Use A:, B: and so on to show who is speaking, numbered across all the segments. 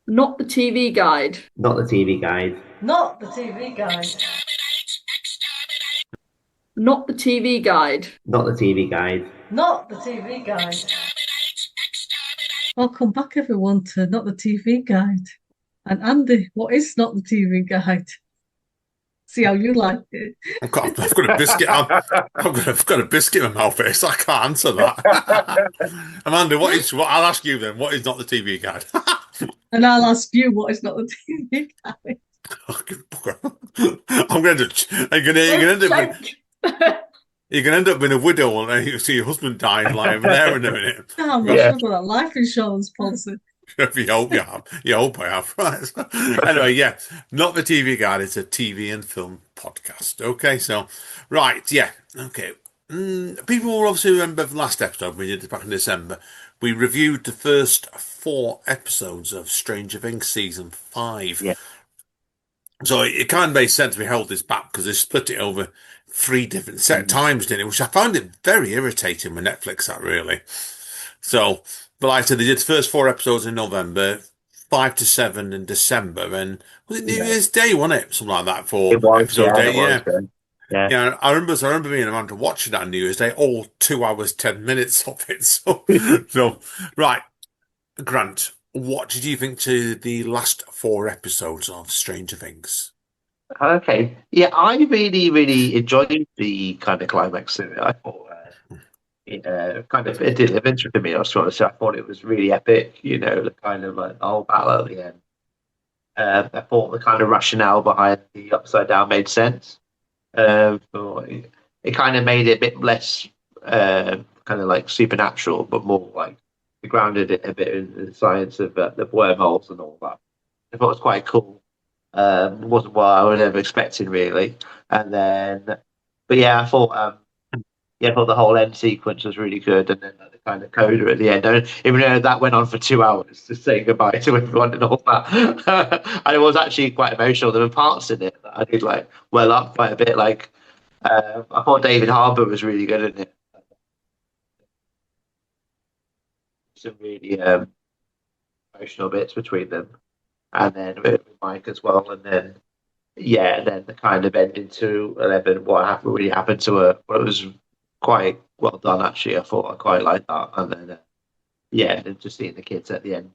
A: Not the TV guide.
B: Not the TV guide.
C: Not the TV guide.
A: Not the TV guide.
B: Not the TV guide.
C: Not the TV guide. Welcome back, everyone, to Not the TV Guide. And Andy, what is Not the TV Guide? See how you like it.
D: I've got a biscuit. I've got a biscuit in my mouth. So I can't answer that. Amanda, what is? What I'll ask you then. What is not the TV guide?
C: And I'll ask you, what is Not the TV Guide?
D: I'm going to. You're going to end up.
A: Joke.
D: You're going to end up being a widow, and then you see your husband dying lying there in a minute.
C: I'm not
B: Yeah.
C: sure about that life insurance policy.
D: You hope you have. You hope I have. Right. Anyway, yeah, not the TV guide. It's a TV and film podcast. Okay, so right, yeah, okay. People will obviously remember the last episode we did back in December. We reviewed the first 4 episodes of Stranger Things season 5.
B: Yeah.
D: So it kind of made sense we held this back because they split it over 3 different set times, didn't it? Which I found it very irritating with Netflix, that really. So, but like I said, they did the first 4 episodes in November, 5 to 7 in December, and was it New
B: Yeah.
D: Year's Day, wasn't it? Something like that for
B: It was,
D: episode
B: yeah,
D: eight,
B: it was.
D: yeah.
B: Yeah.
D: Yeah, I remember me and Amanda watching that on New Year's Day, all 2 hours, 10 minutes of it. So, so right, Grant, what did you think to the last 4 episodes of Stranger Things?
B: Okay. Yeah, I really, really enjoyed the kind of climax of it. I thought it kind of it did live into me. I was trying to say I thought it was really epic. The kind of like the whole battle at the end. I thought the kind of rationale behind the upside down made sense. So it kind of made it a bit less kind of like supernatural, but more like grounded it a bit in the science of the wormholes and all that. I thought it was quite cool. Wasn't what I was ever expecting really. And then, but yeah, I thought the whole end sequence was really good, and then the kind of coda at the end. And even though that went on for 2 hours, just saying goodbye to everyone and all that, and it was actually quite emotional. There were parts in it that I did like well up quite a bit. Like I thought David Harbour was really good in it. Some really emotional bits between them, and then with Mike as well. And then yeah, and then the kind of ending to 11. Really happened to her? Well, it was quite well done actually. I thought I quite liked that. And then yeah, and just seeing the kids at the end.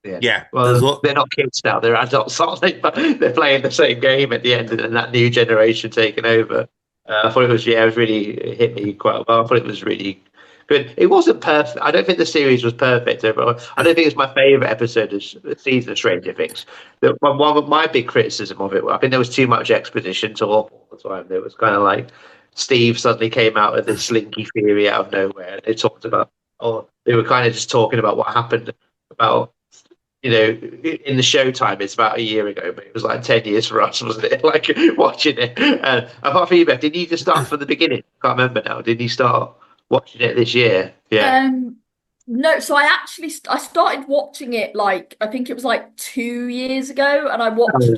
B: Yeah.
D: Yeah, there's
B: Well,
D: a lot.
B: they're not kids now; they're adults, aren't they? But they're playing the same game at the end, and then that new generation taking over. I thought it was really it hit me quite well. I thought it was really good. It wasn't perfect. I don't think the series was perfect overall. I don't think it's my favorite episode of season of Stranger Things. One of my big criticism of it, I think there was too much exposition to all the time. There was kind of like Steve suddenly came out with this slinky theory out of nowhere. And they talked about, they were kind of just talking about what happened about, in the showtime, it's about a year ago, but it was like 10 years for us, wasn't it? Like watching it. Apart from you, Beth, did you just start from the beginning? I can't remember now. Did you start watching it this year? Yeah.
A: Um, no, so I started watching it like I think it was like 2 years ago, and I watched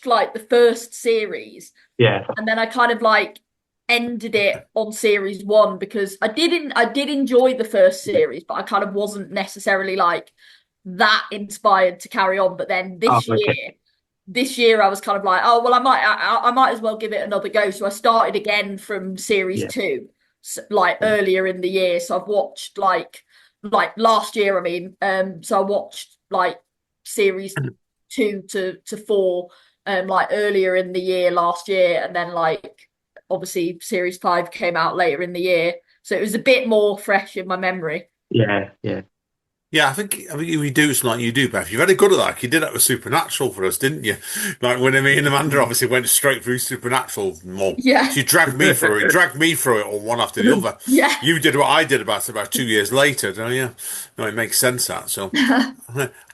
A: like the first series,
B: Yeah.
A: and then I kind of like ended it on series one because I did enjoy the first series, but I kind of wasn't necessarily like that inspired to carry on. But then
B: Oh, okay.
A: this year I was kind of like, oh well, I might as well give it another go. So I started again from series
B: Yeah.
A: two, like earlier in the year. So I've watched like last year. I mean, so I watched like series two to four, like earlier in the year last year, and then like obviously series five came out later in the year, so it was a bit more fresh in my memory.
B: Yeah. Yeah.
D: Yeah, I think we do something like you do, Beth. You're very good at that. You did that with Supernatural for us, didn't you? Like when me and Amanda obviously went straight through Supernatural. Well,
A: Yeah.
D: she dragged me through it all one after the other.
A: Yeah.
D: You did what I did about 2 years later, don't you? No, it makes sense that. So,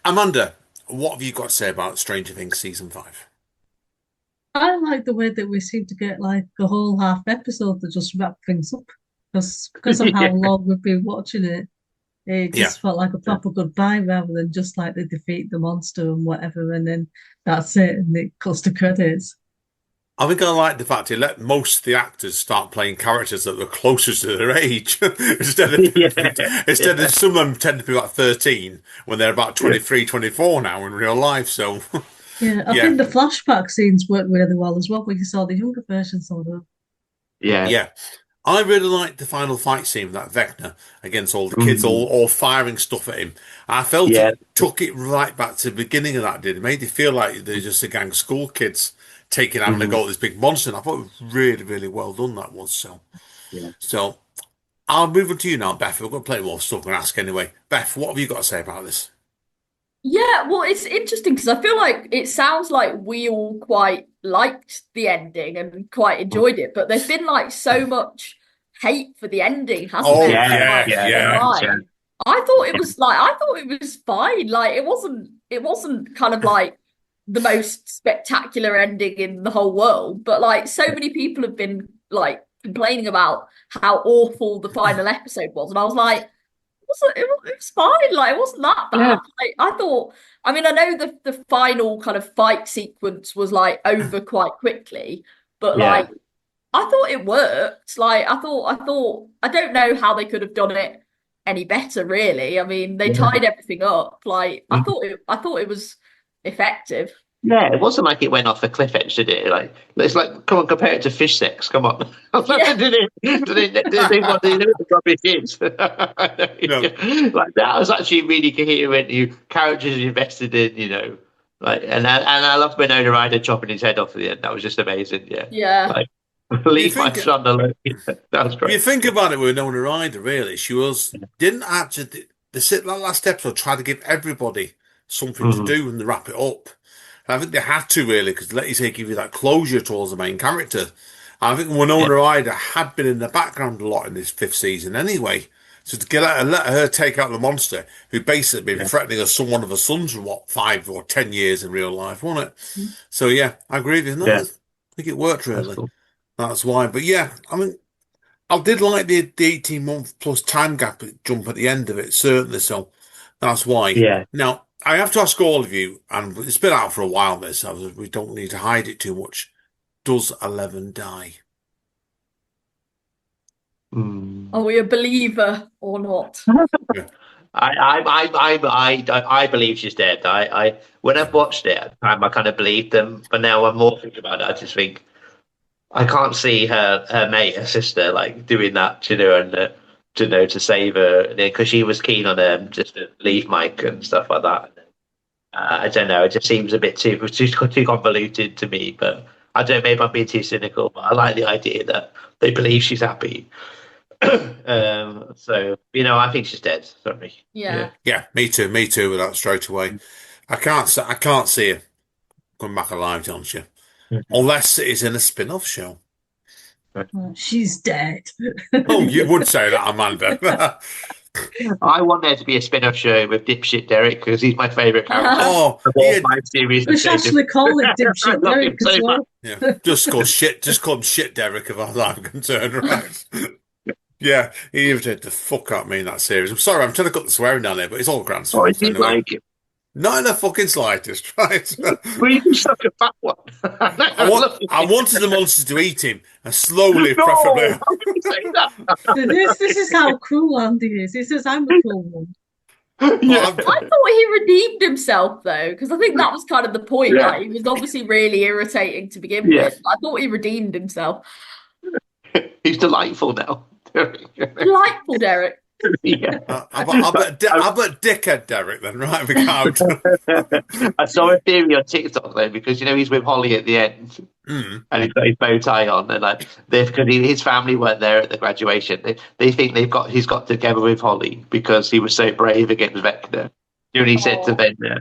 D: Amanda, what have you got to say about Stranger Things season 5?
C: I like the way that we seem to get like a whole half episode to just wrap things up because of how
B: Yeah.
C: long we've been watching it. It
D: Yeah.
C: just felt like a proper goodbye rather than just like they defeat the monster and whatever, and then that's it, and it cuts to credits.
D: I think I like the fact he let most of the actors start playing characters that were closer to their age
B: Yeah,
D: instead
B: yeah,
D: of some of them tend to be about 13 when they're about
B: yeah,
D: 23, 24 now in real life. So
C: Yeah, I
D: yeah,
C: think the flashback scenes worked really well as well, when you saw the younger versions of them.
B: yeah.
D: yeah. I really liked the final fight scene with that Vecna against all the kids,
B: Mm,
D: all firing stuff at him. I felt
B: yeah,
D: it took it right back to the beginning of that, did it? Made you feel like they're just a gang of school kids having a
B: mm,
D: go at this big monster. And I thought it was really, really well done, that was.
B: yeah.
D: So I'll move on to you now, Beth. We're going to play more stuff and ask anyway. Beth, what have you got to say about this?
A: Yeah, well, it's interesting because I feel like it sounds like we all quite liked the ending and quite enjoyed it, but there's been like so much hate for the ending, hasn't
D: Oh,
A: there?
B: Yeah,
A: Like
D: yeah,
B: yeah, there
D: yeah.
B: is, yeah.
A: online. I thought it was fine. Like it wasn't kind of like the most spectacular ending in the whole world, but like so many people have been like complaining about how awful the final episode was, and I was like it was fine. Like it wasn't that
B: Yeah,
A: bad. Like I thought. I mean, I know the final kind of fight sequence was like over quite quickly, but
B: yeah.
A: like I thought it worked. Like I don't know how they could have done it any better, really. I mean, they
B: Yeah.
A: tied everything up. Like I thought it was effective.
B: Yeah, it wasn't like it went off a cliff edge, did it? Like it's like, come on, compare it to fish sex. Come on,
A: Yeah,
B: did they what they know what the rubbish is?
D: No,
B: Like that was actually really coherent. You characters you invested in, like and I love Winona Ryder chopping his head off at the end. That was just amazing. Yeah,
A: yeah,
B: like
D: you
B: leave my
D: think
B: son alone. That was
D: you
B: great.
D: think about it with Winona Ryder, really, she was didn't actually that last episode tried to give everybody something to
B: Mhm.
D: do and to wrap it up. And I think they had to really because let you say give you that closure towards the main character. I think
B: Yeah,
D: Winona Ryder had been in the background a lot in this fifth season anyway. So to get her, let her take out the monster, who basically been
B: yeah,
D: threatening her son, one of her sons for what 5 or 10 years in real life, wasn't it? So yeah, I agree with you. No,
B: yeah.
D: I think it worked
B: That's
D: really.
B: cool.
D: That's why. But yeah, I mean, I did like the 18-month plus time gap jump at the end of it, certainly. So that's why.
B: Yeah.
D: Now, I have to ask all of you, and it's been out for a while, this, so we don't need to hide it too much. Does Eleven die?
B: Mm.
A: are we a believer or not?
D: Yeah.
B: I believe she's dead. When I've watched it at the time, I kind of believed them, but now I'm more thinking about it. I just think I can't see her mate, her sister, like doing that, and to save her because she was keen on just to leave Mike and stuff like that. I don't know. It just seems a bit too convoluted to me, but I don't know. Maybe I'm being too cynical, but I like the idea that they believe she's happy. So I think she's dead. Sorry. Yeah.
A: Yeah.
D: Yeah, me too with that straight away. I can't see her coming back alive, don't you? Unless it is in a spin-off show.
C: She's dead.
D: Oh, you would say that, Amanda.
B: I want there to be a spin-off show with dipshit Derek because he's my favourite character
D: Oh,
B: of all
D: yeah,
B: 5 series.
C: We should actually call it
B: I
C: Dipshit
B: love him
C: Derek as
B: so much.
C: well.
D: yeah. Just call him shit, Derek, as far as I'm concerned, right? Yeah, he irritated the fuck out of me in that series. I'm sorry, I'm trying to cut the swearing down there, but it's all Grant's
B: Oh,
D: fault
B: he's
D: anyway.
B: like,
D: Not in the fucking slightest, right?
B: really such a fat one. I love him.
D: I wanted the monsters to eat him, and slowly, preferably.
B: No, how can you say that?
C: This is how cruel Andy is. He says, I'm the cruel one.
B: Yeah,
A: I thought he redeemed himself though, because I think that was kind of the point.
B: yeah,
A: Like he was obviously really irritating to begin
B: yeah.
A: with. I thought he redeemed himself.
B: He's delightful now.
A: Delightful, Derek.
B: Yeah.
D: I bet dickhead Derek then, right? We can't.
B: I saw a theory on TikTok though because he's with Holly at the end
D: Mm.
B: and he's got his bow tie on and like because his family weren't there at the graduation. They think he's got together with Holly because he was so brave against Vecna. He said to
A: Oh,
B: Vecna,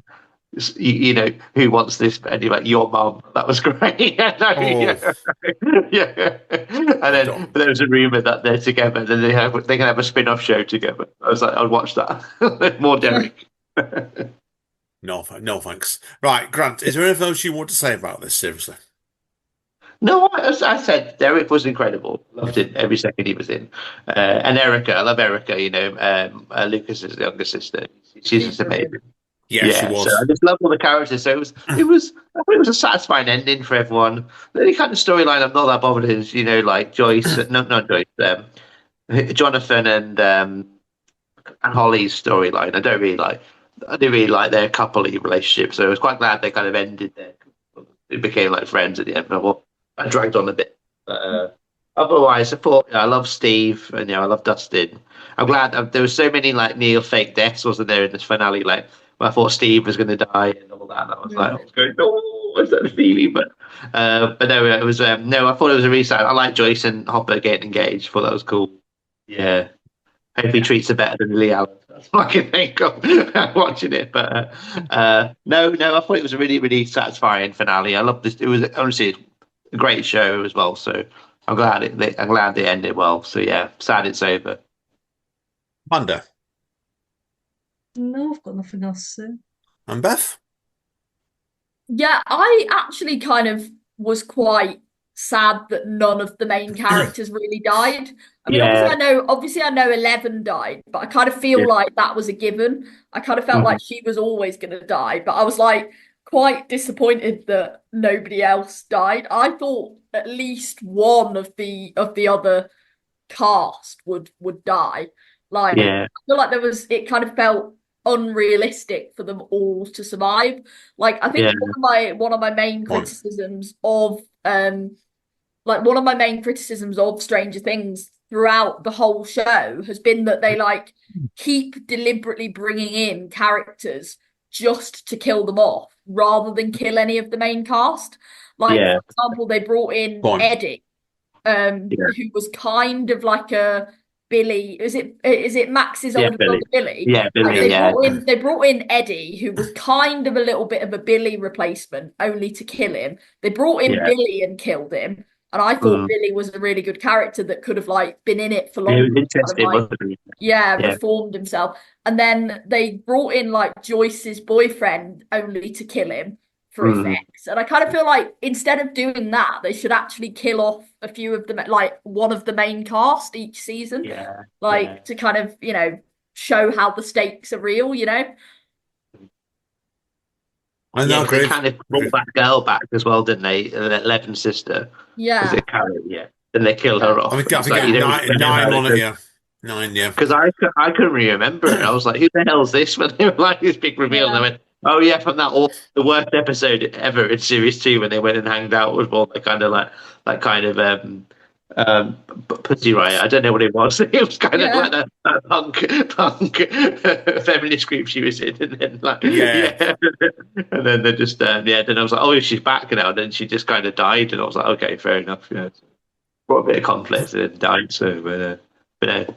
B: who wants this? And he's like, your mum. That was great. Yeah, no,
D: Oh,
B: yeah. And
D: I
B: then
D: don't.
B: there was a rumor that they're together. And then they can have a spin-off show together. I was like, I'd watch that. More Derek.
D: No, thanks. Right, Grant, is there anything else you want to say about this? Seriously.
B: No, as I said, Derek was incredible. Loved it every second he was in. And Erica, I love Erica. Lucas's younger sister. She's
A: she's
B: just amazing.
A: brilliant.
D: Yeah, she
B: Yeah, so
D: was.
B: I just love all the characters. So I thought it was a satisfying ending for everyone. The only kind of storyline I'm not that bothered is, like Joyce, no, not Joyce, Jonathan and Holly's storyline. I do really like their coupley relationship. So I was quite glad they kind of ended there. It became like friends at the end. But I dragged on a bit. But otherwise, I love Steve and I love Dustin. I'm glad there was so many like near fake deaths, wasn't there, in this finale? Like I thought Steve was going to die and all that. And I was going, no, is that Stevie? But no, it was no. I thought it was a really sad. I like Joyce and Hopper getting engaged. Thought that was cool. Yeah. Hope he treats her better than Lily Allen. That's all I can think of watching it. But no, I thought it was a really, really satisfying finale. I love this. It was honestly a great show as well. So I'm glad they ended well. So yeah, sad it's over.
D: Amanda
C: No, I've got nothing else to say.
D: and Beth.
A: Yeah, I actually kind of was quite sad that none of the main characters really died. I mean,
B: Yeah,
A: obviously I know 11 died, but I kind of
B: yeah,
A: feel like that was a given. I kind of felt
B: mhm,
A: like she was always going to die, but I was like quite disappointed that nobody else died. I thought at least one of the other cast would die. Like I
B: yeah,
A: feel like it kind of felt unrealistic for them all to survive. Like I think
B: yeah,
A: one of my main
D: Go on.
A: criticisms of one of my main criticisms of Stranger Things throughout the whole show has been that they like keep deliberately bringing in characters just to kill them off rather than kill any of the main cast. Like
B: yeah,
A: for example, they brought in
D: Go on.
A: Eddie,
B: yeah,
A: who was kind of like a Billy. Is it Max's
B: yeah,
A: older brother
B: Billy.
A: Billy?
B: Yeah,
A: Like
B: Billy. Yeah,
A: they brought in Eddie, who was kind of a little bit of a Billy replacement, only to kill him. They brought in
B: yeah.
A: Billy and killed him. And I thought
B: Mm.
A: Billy was a really good character that could have like been in it for
B: It
A: longer,
B: was
A: kind of
B: interesting,
A: like
B: wasn't it?
A: yeah,
B: Yeah.
A: reformed himself. And then they brought in like Joyce's boyfriend only to kill him for
B: Mm.
A: effects. And I kind of feel like instead of doing that, they should actually kill off a few of them, like one of the main cast each season,
B: Yeah, yeah.
A: like to kind of, show how the stakes are real,
D: I
B: Yeah,
D: know,
B: because they
D: great.
B: kind of brought that girl back as well, didn't they? Levin's sister. Was
A: Yeah,
B: it Carrie? Yeah. Then they killed her
D: I
B: off.
D: think I
B: It's
D: think
B: like,
D: it's
B: you don't
D: nine on it. Yeah, 9. Yeah.
B: because I couldn't really remember it. I was like, who the hell is this? When they were like this big reveal, and I
A: yeah,
B: went, oh yeah, from the worst episode ever in series 2 when they went and hanged out with all the kind of like that kind of pussy riot. I don't know what it was. It was kind of
A: yeah,
B: like that punk feminist group she was in, and then like
D: Yeah.
B: yeah, and then they just yeah. Then I was like, oh, she's back now. And then she just kind of died, and I was like, okay, fair enough. Yeah, brought a bit of conflict and then died. So, but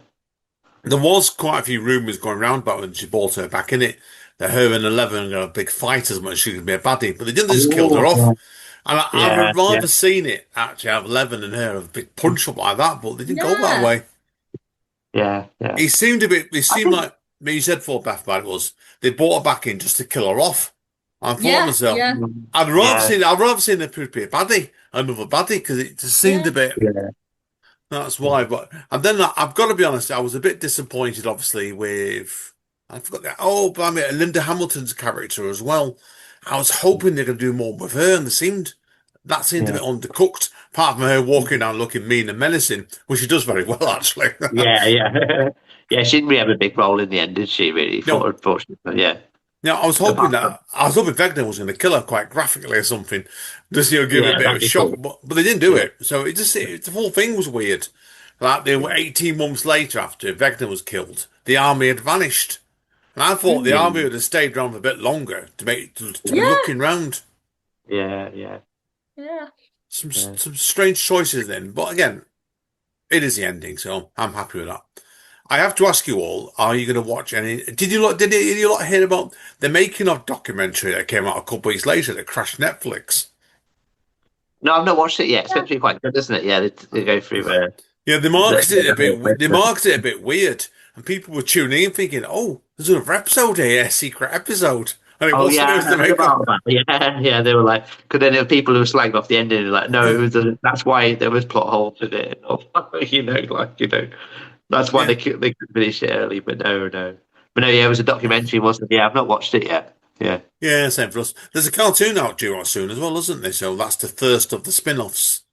D: There was quite a few rumours going around about when she brought her back in it, that her and Eleven are going to big fight as much as she could be a baddie, but they didn't, they just killed her off. And I
B: yeah,
D: would
B: yeah,
D: rather seen it actually have Eleven and her have a big punch up like that, but they didn't go that
A: yeah,
D: way.
B: yeah, yeah.
D: It
B: I
D: seemed
B: think
D: like, me you said for Beth about it was, they brought her back in just to kill her off. I thought to
A: yeah,
D: myself,
A: yeah,
B: yeah,
D: I'd rather seen her be a baddie, another baddie, because it just seemed
A: yeah,
D: a bit.
B: yeah,
D: That's why, but and then I've got to be honest, I was a bit disappointed, obviously, with I forgot that. Oh, but I mean, Linda Hamilton's character as well. I was hoping they're going to do more with her, and that seemed a
B: yeah.
D: bit undercooked. Apart from her walking down looking mean and menacing, which she does very well, actually.
B: Yeah, yeah. Yeah, she didn't really have a big role in the end, did she, really?
D: No,
B: Unfortunately, yeah.
D: no,
B: Apart from,
D: I was hoping Vecna was going to kill her quite graphically or something, just give her a
B: yeah,
D: bit of
B: that'd
D: a
B: be
D: shock,
B: cool.
D: but they didn't do
B: Yeah,
D: it. So the whole thing was weird. Like they were
B: yeah,
D: 18 months later after Vecna was killed, the army had vanished. And I thought the
A: mm,
B: yeah,
D: army would have stayed around for a bit longer to be
A: yeah,
D: looking round.
B: yeah, yeah,
A: yeah.
B: yeah.
D: Some strange choices then, but again, it is the ending, so I'm happy with that. I have to ask you all: are you going to watch any? Did you lot hear about the making of documentary that came out a couple of weeks later that crashed Netflix?
B: No, I've not watched it yet. It's
A: Yeah.
B: meant to be quite good, isn't it? Yeah, they go through
D: Yeah,
B: the whole
D: they
B: process.
D: marketed it a bit weird, and people were tuning in thinking, "Oh, there's another episode here, a secret episode," and it
B: Oh
D: wasn't. It
B: yeah,
D: was
B: I
D: the
B: heard
D: makeup.
B: about that. Yeah, yeah, they were like, because then there were people who were slagging off the ending, like, no, that's why there was plot holes in it. That's why
D: Yeah.
B: they couldn't finish it early. But no, but no, yeah, it was a documentary, wasn't it? Yeah, I've not watched it yet. Yeah.
D: Yeah, same for us. There's a cartoon out due out soon as well, isn't there? So that's the first of the spin-offs.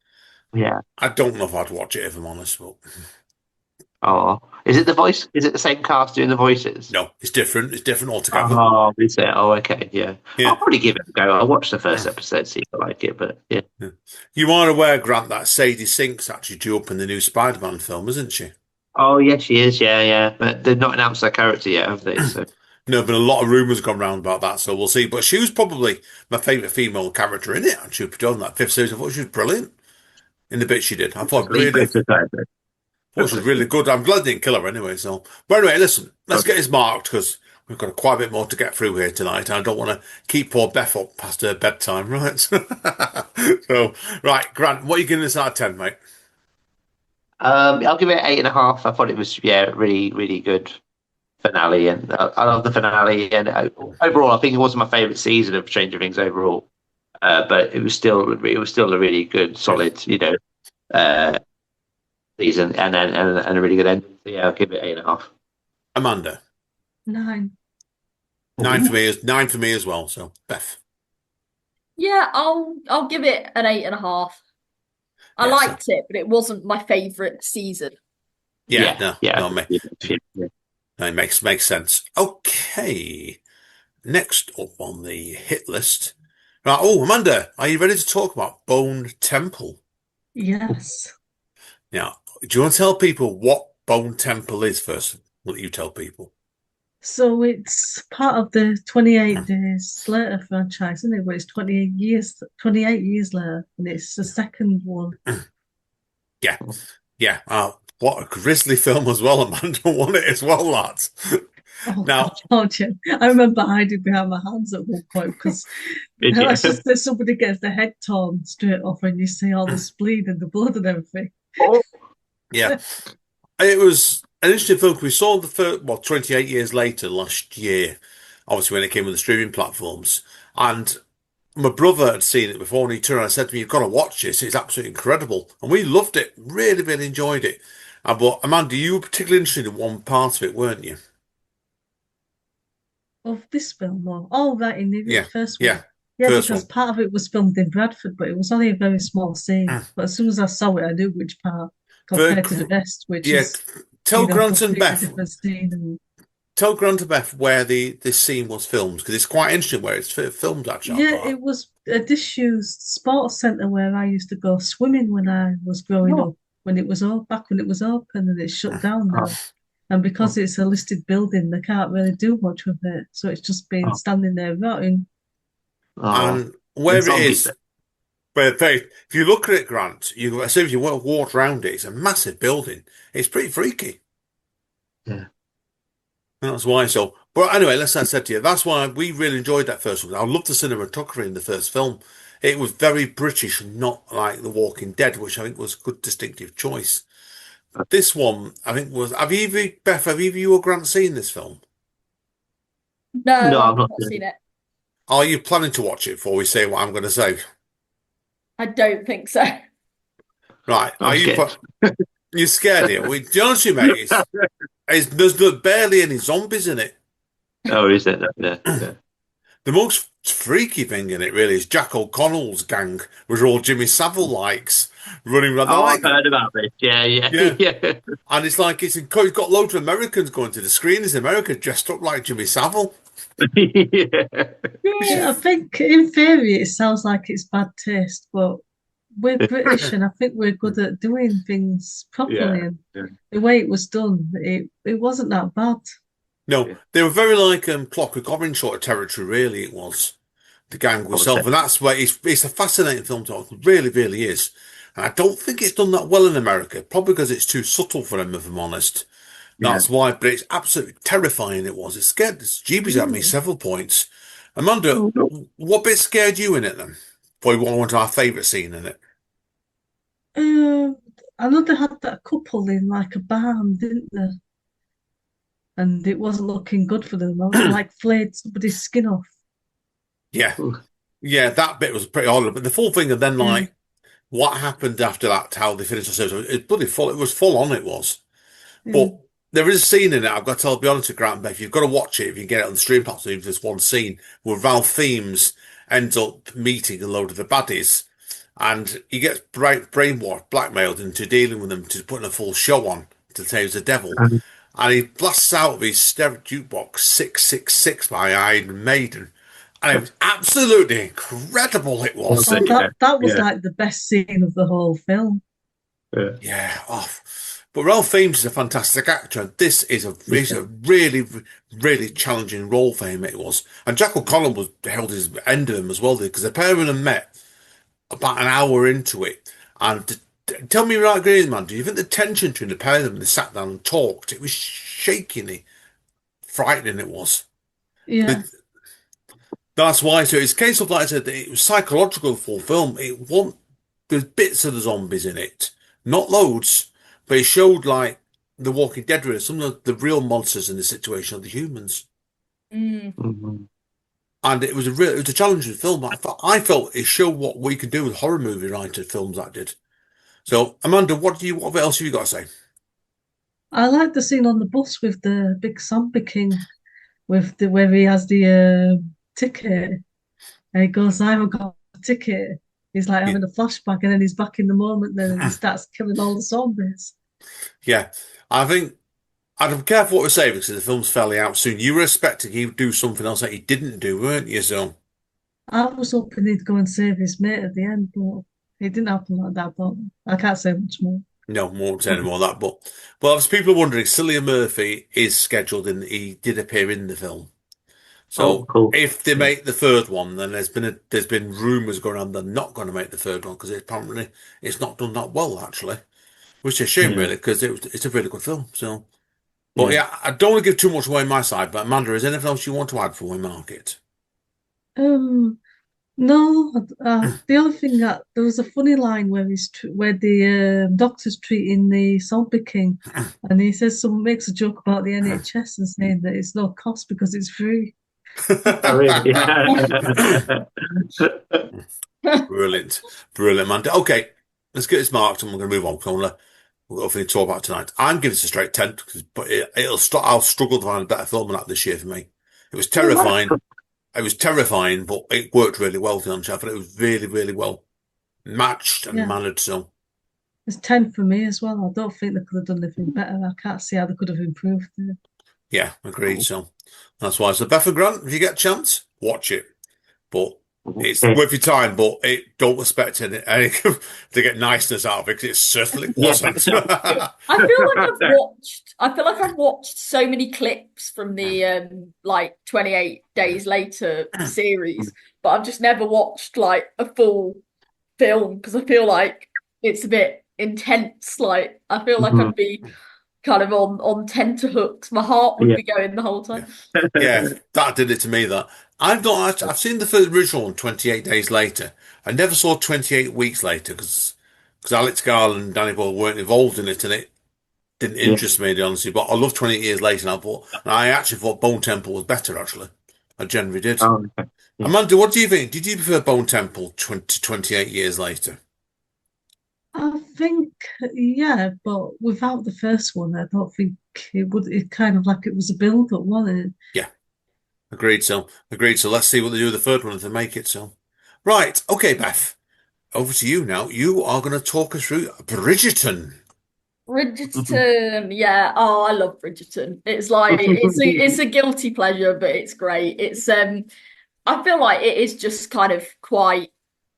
B: Yeah.
D: I don't know if I'd watch it if I'm honest, but
B: Oh, is it the voice? Is it the same cast doing the voices?
D: no, it's different. It's different altogether.
B: Oh, is it? Oh, okay. Yeah. I'll
D: Yeah.
B: probably give it a go. I'll watch the first episode, see if I like it. But yeah.
D: Yeah. You are aware, Grant, that Sadie Sink's actually due up in the new Spider-Man film, isn't she?
B: Oh, yeah, she is. Yeah, yeah. But they've not announced her character yet, have they? So
D: No, but a lot of rumours gone around about that, so we'll see. But she was probably my favourite female character in it, and she was on that fifth season. I thought she was brilliant in the bit she did. Thought she was really good. I'm glad they didn't kill her anyway. So, but anyway, listen, let's get this marked because we've got quite a bit more to get through here tonight. And I don't want to keep poor Beth up past her bedtime, right? So, right, Grant, what are you giving this out of 10, mate?
B: I'll give it 8.5. I thought it was really, really good finale, and I love the finale. And overall, I think it wasn't my favorite season of Stranger Things overall, but it was still a really good, solid, uh, season, and a really good ending. So yeah, I'll give it 8.5.
D: Amanda,
C: 9.
D: 9 for me as well. So, Beth,
A: Yeah, I'll give it an 8.5. I
D: yeah, so,
A: liked it, but it wasn't my favourite season.
D: yeah,
B: Yeah.
D: no, mate, no, it makes sense. Okay, next up on the hit list. Right, oh, Amanda, are you ready to talk about Bone Temple?
C: Yes.
D: Now, do you want to tell people what Bone Temple is first? Will you tell people?
C: So it's part of the 28 Days Later franchise, isn't it? Where it's 28 years later, and it's the second one.
D: Yeah, yeah. What a grisly film as well, Amanda. Won it as well, lads.
C: Oh,
D: Now,
C: God, yeah. I remember hiding behind my hands at one point because
B: Did you?
C: that's just that somebody gets their head torn straight off and you see all the spleen and the blood and everything.
B: Oh,
D: yeah, it was an interesting film. We saw the first, 28 years later last year, obviously when it came with the streaming platforms. And my brother had seen it before and he turned around and said to me, "You've got to watch this. It's absolutely incredible." And we loved it. Really, really enjoyed it. But Amanda, you were particularly interested in one part of it, weren't you?
C: Of this film, or oh, right, in the
D: Yeah,
C: first one.
D: yeah.
C: Yeah,
D: First
C: because
D: one.
C: part of it was filmed in Bradford, but it was only a very small scene. But as soon as I saw it, I knew which part
D: Very,
C: compared to the rest, which
D: yeah.
C: is,
D: Tell Grant and
C: completely
D: Beth.
C: different scene. And
D: Tell Grant and Beth where this scene was filmed because it's quite interesting where it's filmed actually.
C: yeah, it was a disused sports centre where I used to go swimming when I was growing up. When it was back when it was open, and it's shut down now. And because it's a listed building, they can't really do much with it. So it's just been standing there rotting.
D: And where it is, if you look at it, Grant, as soon as you walk around it, it's a massive building. It's pretty freaky.
B: Yeah.
D: And that's why. So, but anyway, as I said to you, that's why we really enjoyed that first one. I loved the cinematography in the first film. It was very British, not like The Walking Dead, which I think was a good distinctive choice. This one, I think, was. Beth, have either you or Grant seen this film?
A: No,
B: No,
A: I've
B: I've not
A: not seen it.
D: Are you planning to watch it before we say what I'm going to say?
A: I don't think so.
D: Right.
B: I'm
D: Are you?
B: scared.
D: You're scared here. To be honest with you, mate, there's barely any zombies in it.
B: Oh, is it? Yeah.
D: The most freaky thing in it really is Jack O'Connell's gang, which are all Jimmy Savile likes, running around.
B: I've heard about this. Yeah.
D: Yeah. And it's like it's got loads of Americans going to the screenings in America dressed up like Jimmy Savile.
B: Yeah.
C: Yeah, I think in theory it sounds like it's bad taste, but we're British and I think we're good at doing things properly.
B: Yeah.
C: And the way it was done, it wasn't that bad.
D: No, they were very like Clockwork Orange sort of territory, really, it was. The gang itself. And that's why it's a fascinating film to watch. It really, really is. And I don't think it's done that well in America, probably because it's too subtle for them, if I'm honest. That's why, but it's absolutely terrifying it was. It scared the jeebies at me several points. Amanda, what bit scared you in it then? Probably one of our favourite scene in it.
C: I know they had that couple in like a barn, didn't they? And it wasn't looking good for them. They like flayed somebody's skin off.
D: Yeah. Yeah, that bit was pretty horrible. But the full thing, and then like what happened after that, how they finished the series, it's bloody full. It was full on, it was. But There is a scene in it, I've got to be honest with Grant and Beth, you've got to watch it if you can get it on the stream platform. There's one scene where Ralph Fiennes ends up meeting a load of the baddies and he gets brainwashed, blackmailed into dealing with them to putting a full show on to say he's the devil.
B: Um,
D: And he blasts out of his stereo jukebox 666 by Iron Maiden. And it was absolutely incredible, it was.
C: Oh,
B: yeah,
C: that was
B: yeah,
C: like the best scene of the whole film.
B: yeah,
D: Yeah, but Ralph Fiennes is a fantastic actor. This is a really, really challenging role for him. It was, and Jack O'Connell was held his end of him as well, because the pair of them met about an hour into it. And tell me, right, Green Man, do you think the tension between the pair of them, they sat down and talked? It was shakingly frightening. It was.
C: Yeah.
D: But that's why. So it's a case of, like I said, it was psychological for film. There's bits of the zombies in it, not loads, but it showed like The Walking Dead, really, some of the real monsters in the situation are the humans.
A: Mm.
B: mhm.
D: And it was it was a challenging film. I felt it showed what we can do with horror movie writer films that did. So Amanda, what else have you got to say?
C: I like the scene on the bus with the big zombie king with the where he has the ticket and he goes, I haven't got a ticket. He's like
D: Yeah,
C: having a flashback and then he's back in the moment then and he starts killing all the zombies.
D: yeah. I think I'd be careful what we say because the film's fairly out soon. You were expecting he would do something else that he didn't do, weren't you? So
C: I was hoping he'd go and save his mate at the end, but it didn't happen like that, but I can't say much more.
D: no, won't say any more of that. But as people are wondering, Cillian Murphy is scheduled in. He did appear in the film.
B: Oh,
D: So
B: cool.
D: if they
B: Yeah,
D: make the third one, then there's been rumours going on they're not going to make the third one because apparently it's not done that well actually, which is a shame
B: yeah,
D: really because it's a really good film. So, but
B: yeah.
D: yeah, I don't want to give too much away on my side. But Amanda, is there anything else you want to add before we mark it?
C: Um, no, the other thing that there was a funny line where where the doctor's treating the zombie king, and he says someone makes a joke about the NHS and saying that it's no cost because it's free.
B: Oh, really? Yeah.
D: Brilliant, brilliant, Amanda. Okay, let's get this marked and we're going to move on. We've got nothing to talk about tonight. I'm giving this a straight 10, but I'll struggle to find a better film than that this year for me. It was terrifying. It was terrifying, but it worked really well, to be honest. I thought it was really, really well matched and
C: Yeah,
D: mannered. So,
C: it's 10 for me as well. I don't think they could have done anything better. I can't see how they could have improved it.
D: yeah, agreed. So, that's why. So, Beth and Grant, if you get a chance, watch it. But it's
B: Okay.
D: worth your time, but don't expect any to get niceness out of it, because it certainly
B: Yeah.
D: wasn't.
A: I feel like I've watched so many clips from the like 28 Days Later series, but I've just never watched like a full film because I feel like it's a bit intense. Like I feel like
B: Mhm.
A: I'd be kind of on tenterhooks. My heart would
B: Yeah.
A: be going the whole time.
D: Yeah, that did it to me. That I've seen the first original one 28 Days Later. I never saw 28 Weeks Later because Alex Garland and Danny Boyle weren't involved in it, and it didn't
B: Yeah.
D: interest me, honestly. But I love 28 Years Later, and I actually thought Bone Temple was better. Actually, I generally did.
B: Oh, okay. Yeah.
D: Amanda, what do you think? Did you prefer Bone Temple 28 Years Later?
C: I think, yeah, but without the first one, I don't think it would. It kind of like it was a build-up, wasn't it?
D: Yeah, agreed. So agreed. So let's see what they do with the third one if they make it. So, right, okay, Beth, over to you now. You are going to talk us through Bridgerton.
A: Bridgerton, yeah. Oh, I love Bridgerton. It's like it's a guilty pleasure, but it's great. It's I feel like it is just kind of quite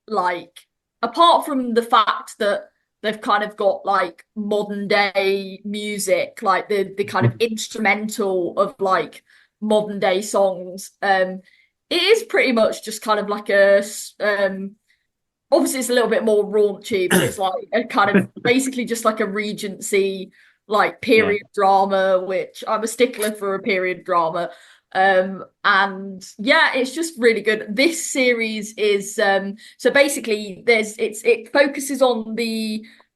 A: like apart from the fact that they've kind of got like modern day music, like the kind of instrumental of like modern day songs. It is pretty much just kind of like obviously it's a little bit more raunchy, but it's like a kind of basically just like a Regency like
B: Yeah.
A: period drama, which I'm a stickler for a period drama. And yeah, it's just really good. This series is so basically it focuses on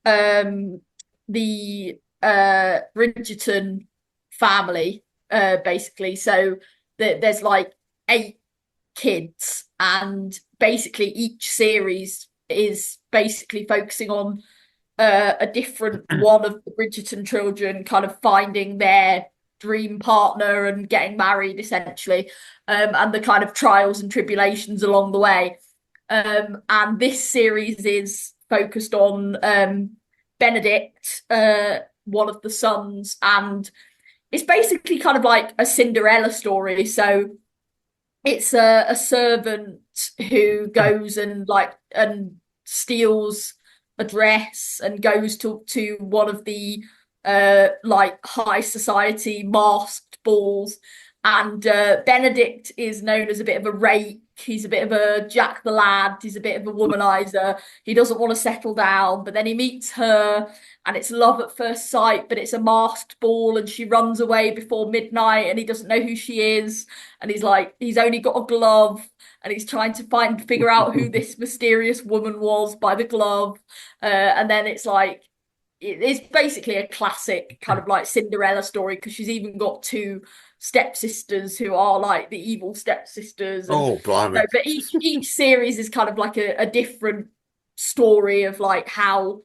A: um the Bridgerton family, basically. So there's like 8 kids, and basically each series is basically focusing on a different one of the Bridgerton children kind of finding their dream partner and getting married essentially, and the kind of trials and tribulations along the way. And this series is focused on Benedict, one of the sons, and it's basically kind of like a Cinderella story. So it's a servant who goes and steals a dress and goes to one of the like high society masked balls. And Benedict is known as a bit of a rake. He's a bit of a Jack the Lad. He's a bit of a womanizer. He doesn't want to settle down, but then he meets her, and it's love at first sight. But it's a masked ball, and she runs away before midnight, and he doesn't know who she is. And he's only got a glove, and he's trying to figure out who this mysterious woman was by the glove. And then it's basically a classic kind of like Cinderella story, because she's even got two stepsisters who are like the evil stepsisters.
D: Oh, blimey.
A: But each series is kind of like a different story of like how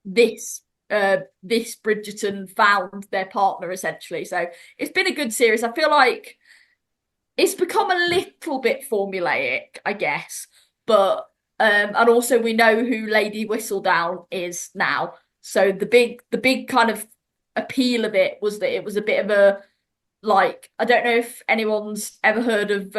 A: this Bridgerton found their partner essentially. So it's been a good series. I feel like it's become a little bit formulaic, I guess, but and also we know who Lady Whistledown is now. So the big kind of appeal of it was that it was a bit of a, like, I don't know if anyone's ever heard of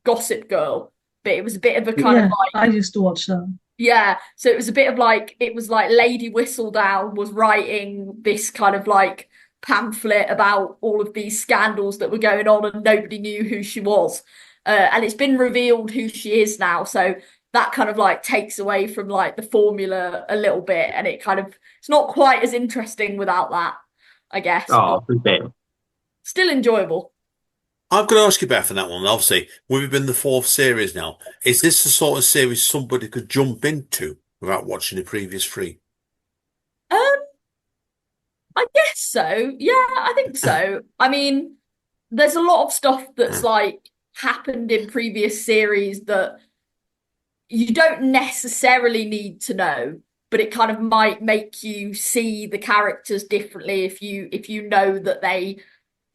A: Gossip Girl, but it was a bit of a kind of like,
C: I used to watch that.
A: Yeah, so it was a bit of like, it was like Lady Whistledown was writing this kind of like pamphlet about all of these scandals that were going on, and nobody knew who she was. And it's been revealed who she is now, so that kind of like takes away from like the formula a little bit, and it's not quite as interesting without that, I guess.
B: Oh,
A: but still enjoyable.
D: I'm going to ask you, Beth, on that one. Obviously, we've been the fourth series now. Is this the sort of series somebody could jump into without watching the previous three?
A: I guess so. Yeah, I think so. I mean, there's a lot of stuff that's like happened in previous series that you don't necessarily need to know, but it kind of might make you see the characters differently if you know that they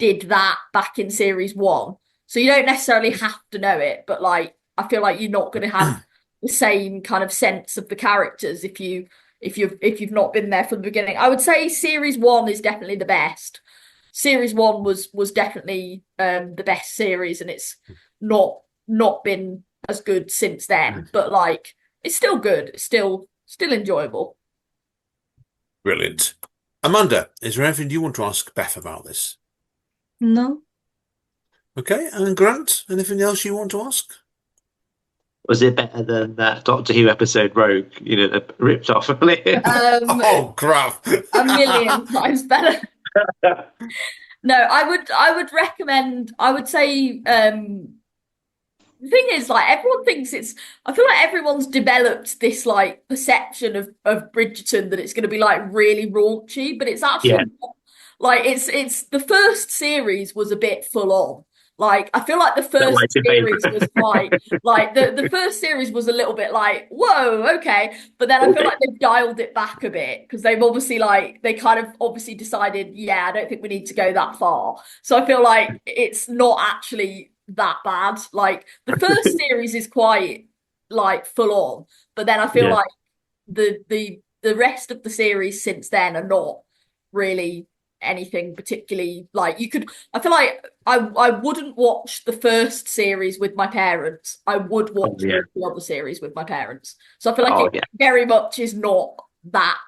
A: did that back in series one. So you don't necessarily have to know it, but like I feel like you're not going to have the same kind of sense of the characters if you've not been there from the beginning. I would say series one is definitely the best. Series one was definitely the best series, and it's not been as good since then. But like it's still good. It's still enjoyable.
D: Brilliant. Amanda, is there anything you want to ask Beth about this?
C: No.
D: Okay, and Grant, anything else you want to ask?
B: Was it better than that Doctor Who episode Rogue? You know, that ripped off a lid.
D: Oh, crap.
A: A million times better. No, I would recommend, I would say the thing is, like, everyone thinks I feel like everyone's developed this like perception of Bridgerton that it's going to be like really raunchy, but it's actually not. Like it's the first series was a bit full on. Like I feel like the first series was quite like the first series was a little bit like, whoa, okay. But then I feel like they've dialed it back a bit because they've obviously they kind of obviously decided, yeah, I don't think we need to go that far. So I feel like it's not actually that bad. Like the first series is quite like full on, but then I feel like the rest of the series since then are not really anything particularly like I feel like I wouldn't watch the first series with my parents. I would watch the other series with my parents. So I feel like it very much is not that,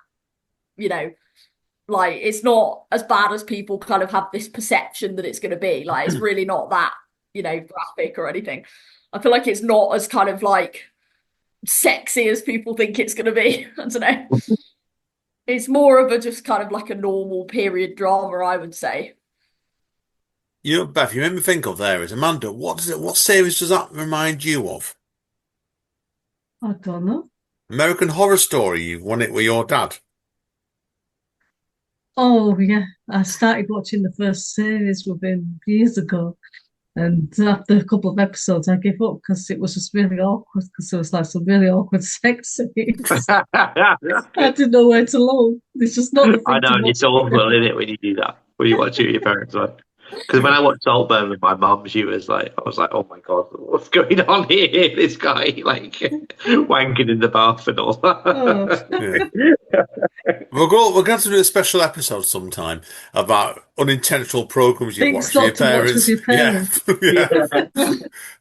A: like it's not as bad as people kind of have this perception that it's going to be. Like it's really not that, graphic or anything. I feel like it's not as kind of like sexy as people think it's going to be. I don't know. It's more of a just kind of like a normal period drama, I would say.
D: Beth, you made me think of there is Amanda. What series does that remind you of?
C: I don't know.
D: American Horror Story. You won it with your dad.
C: Oh yeah, I started watching the first series with him years ago. And after a couple of episodes, I gave up because it was just really awkward. Because there was like some really awkward sex scenes. I didn't know where to look. It's just not the
B: I
C: thing to
B: know,
C: watch.
B: it's awful, isn't it, when you do that? When you watch it with your parents, like. Because when I watched Saltburn with my mum, she was like, I was like, oh my God, what's going on here? This guy, like, wanking in the bath and all
C: Oh,
B: that.
D: Yeah. We're going to do a special episode sometime about unintentional programs you've
C: things
D: watched with your
C: not to watch with
D: parents.
C: your
D: Yeah,
C: parents.
D: yeah.
B: Yeah.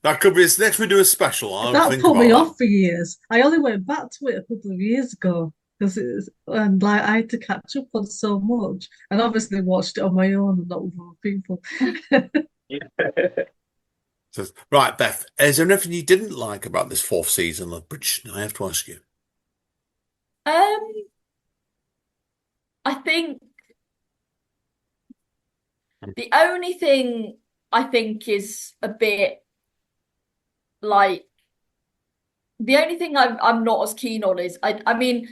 D: That could be next we do a special. I'll
C: That
D: think
C: put me
D: about that.
C: off for years. I only went back to it a couple of years ago because and like I had to catch up on so much, and obviously watched it on my own and not with other people.
D: Right, Beth, is there anything you didn't like about this fourth season of Bridgerton? I have to ask you.
A: Um, I think the only thing I think is a bit like the only thing I'm not as keen on is I mean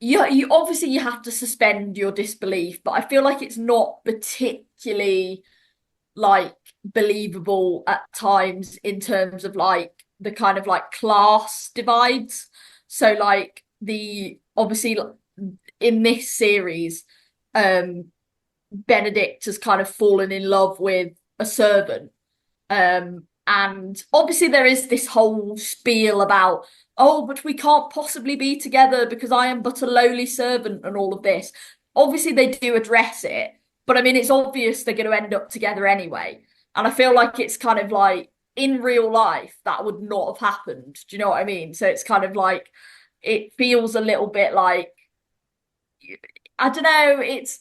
A: you obviously you have to suspend your disbelief, but I feel like it's not particularly like believable at times in terms of like the kind of like class divides. So like the obviously in this series, um Benedict has kind of fallen in love with a servant. And obviously there is this whole spiel about, oh, but we can't possibly be together because I am but a lowly servant and all of this. Obviously they do address it, but I mean it's obvious they're going to end up together anyway. And I feel like it's kind of like in real life that would not have happened. Do you know what I mean? So it's kind of like it feels a little bit like I don't know, it's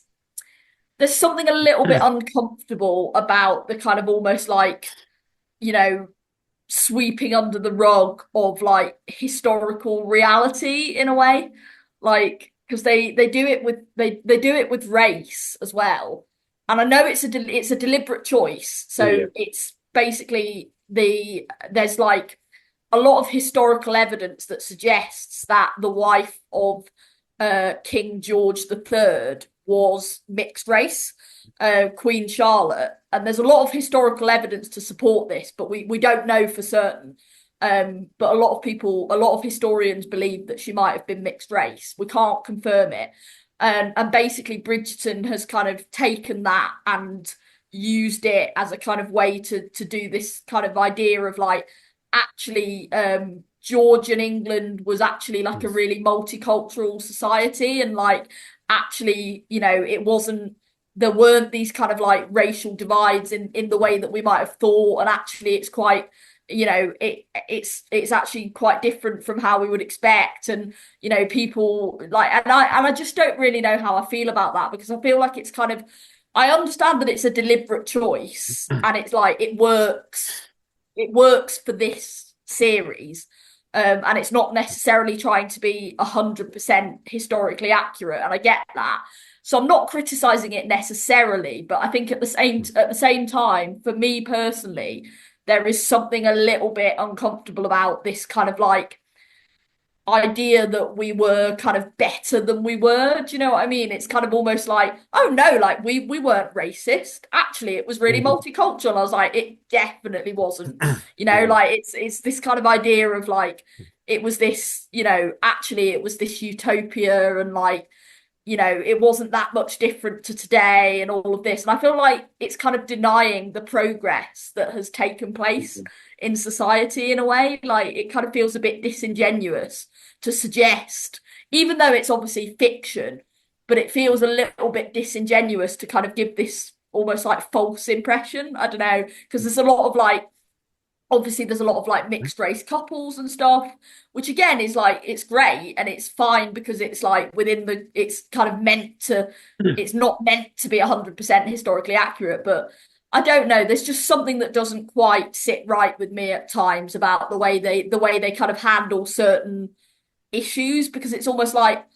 A: there's something a little bit uncomfortable about the kind of almost like, you know, sweeping under the rug of like historical reality in a way. Like, because they do it with they do it with race as well. And I know it's a deliberate choice.
B: Yeah.
A: So it's basically there's like a lot of historical evidence that suggests that the wife of King George III was mixed race, Queen Charlotte, and there's a lot of historical evidence to support this, but we don't know for certain. But a lot of people, a lot of historians believe that she might have been mixed race. We can't confirm it. And basically, Bridgerton has kind of taken that and used it as a kind of way to do this kind of idea of like actually George and England was actually like a really multicultural society and like actually, you know, it wasn't there weren't these kind of like racial divides in the way that we might have thought, and actually it's quite you know it's actually quite different from how we would expect, and you know people like and I just don't really know how I feel about that, because I feel like it's kind of I understand that it's a deliberate choice and it's like it works for this series, and it's not necessarily trying to be 100% historically accurate, and I get that. So I'm not criticizing it necessarily, but I think at the same time, for me personally, there is something a little bit uncomfortable about this kind of like idea that we were kind of better than we were. Do you know what I mean? It's kind of almost like, oh no, like we weren't racist. Actually, it was really multicultural. I was like, it definitely wasn't. You know, like it's this kind of idea of like it was this, you know, actually it was this utopia, and like you know, it wasn't that much different to today and all of this. And I feel like it's kind of denying the progress that has taken place in society in a way. Like it kind of feels a bit disingenuous to suggest, even though it's obviously fiction, but it feels a little bit disingenuous to kind of give this almost like false impression. I don't know, because there's a lot of like obviously there's a lot of like mixed race couples and stuff, which again is like it's great and it's fine because it's like within the it's kind of meant to it's not meant to be 100% historically accurate, but I don't know, there's just something that doesn't quite sit right with me at times about the way they kind of handle certain issues, because it's almost like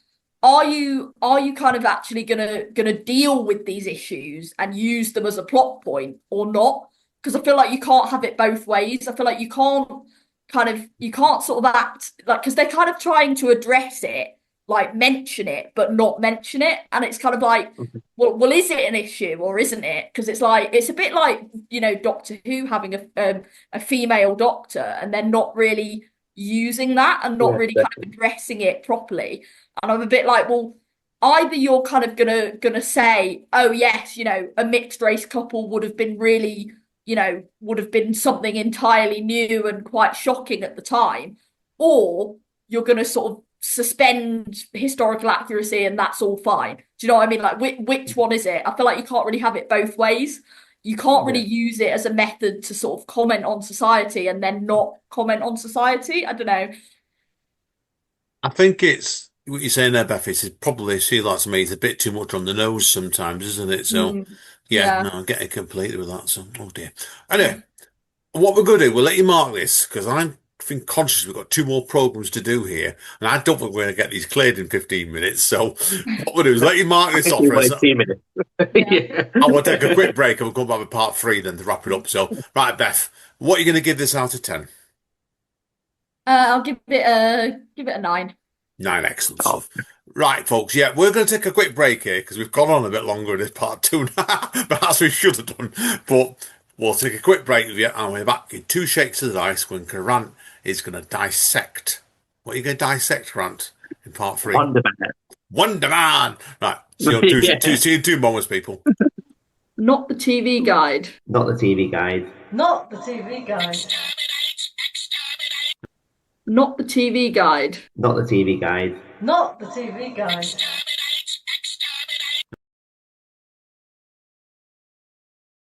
A: are you kind of actually gonna deal with these issues and use them as a plot point or not? Because I feel like you can't have it both ways. I feel like you can't sort of act like, because they're kind of trying to address it like mention it but not mention it, and it's kind of like, well, is it an issue or isn't it? Because it's like it's a bit like, you know, Doctor Who having a female doctor and then not really using that and not
B: Yeah,
A: really kind of addressing it properly. And I'm a bit like, well, either you're kind of gonna say, oh yes, you know, a mixed race couple would have been really, you know, would have been something entirely new and quite shocking at the time, or you're gonna sort of suspend historical accuracy and that's all fine. Do you know what I mean? Like which one is it? I feel like you can't really have it both ways. You can't really
B: yeah.
A: use it as a method to sort of comment on society and then not comment on society. I don't know.
D: I think it's what you're saying there, Beth. It's probably she likes me. It's a bit too much on the nose sometimes, isn't it? So,
A: Mm,
D: yeah, no,
A: yeah.
D: I get it completely with that. So, oh dear. Anyway, what we're going to do, we'll let you mark this because I'm feeling conscious we've got two more programs to do here, and I don't think we're going to get these cleared in 15 minutes. So, what we'll do is let you mark
B: I
D: this
B: think
D: off
B: we
D: for us.
B: wait 2 minutes.
A: Yeah.
B: Yeah.
D: I will take a quick break and we'll come back with part three then to wrap it up. So, right, Beth, what are you going to give this out of 10?
A: I'll give it a 9.
D: Nine, excellent
B: Oh,
D: stuff. Right, folks. Yeah, we're going to take a quick break here because we've gone on a bit longer in this part two now, perhaps we should have done. But we'll take a quick break with you and we're back in two shakes of the dice when Grant is going to dissect. What are you going to dissect, Grant, in part three?
B: Wonder Man.
D: Wonder Man! Right, see you in
B: Yeah.
D: see you in 2 moments, people.
A: Not the TV guide.
B: Not the TV guide.
C: Not the TV guide.
A: Not the TV guide.
B: Not the TV guide.
C: Not the TV guide.